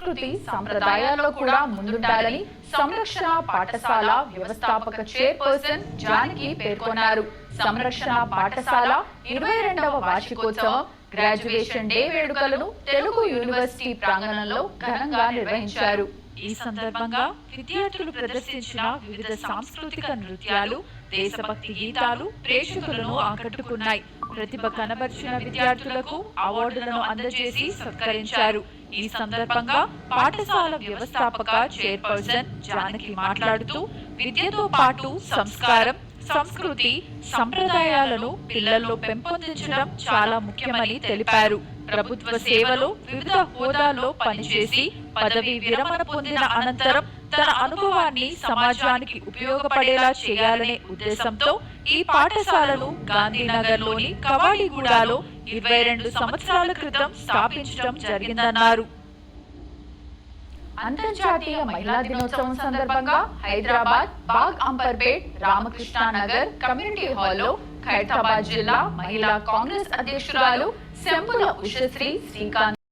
సంస్కృతి సంప్రదాయాల్లో కూడా ముందుండాలని సంరక్షణ పాఠశాల వ్యవస్థాపక చైర్పర్సన్ జానకి పేర్కొన్నారు. సంరక్షణ పాఠశాల 22వ వార్షికోత్సవం గ్రాడ్యుయేషన్ డే వేడుకలను తెలుగు యూనివర్సిటీ ప్రాంగణంలో ఘనంగా నిర్వహించారు. ఈ సందర్భంగా విద్యార్థులు ప్రదర్శించిన వివిధ సాంస్కృతిక నృత్యాలు, దేశభక్తి గీతాలు ప్రేక్షకులను ఆకట్టుకున్నాయి. ప్రతిభ కనబర్చిన విద్యార్థులకు అవార్డులను అందజేసి సత్కరించారు. ఈ సందర్భంగా పాఠశాల వ్యవస్థాపక చైర్పర్సన్ జానకి మాట్లాడుతూ విద్యతో పాటు సంస్కారం, సంస్కృతి, సంప్రదాయాలను పిల్లల్లో పెంపొందించడం చాలా ముఖ్యమని తెలిపారు. ప్రభుత్వ సేవలో వివిధ హోదాల్లో పనిచేసి పదవి విరమణ పొందిన అనంతరం తన అనుభవాన్ని సమాజానికి ఉపయోగపడేలా చేయాలనే ఉద్దేశంతో ఈ పాఠశాలను గాంధీనగర్లోని కవాడిగూడలో 22 సంవత్సరాల క్రితం స్థాపించడం జరిగిందన్నారు. అంతర్జాతీయ మహిళా దినోత్సవం సందర్భంగా హైదరాబాద్ బాగ్ అంబర్పేట్ రామకృష్ణ నగర్ కమ్యూనిటీ హాల్లో ఖైరతాబాద్ జిల్లా మహిళా కాంగ్రెస్ అధ్యక్షురాలు శంపుల ఉషశ్రీ శ్రీకాంత్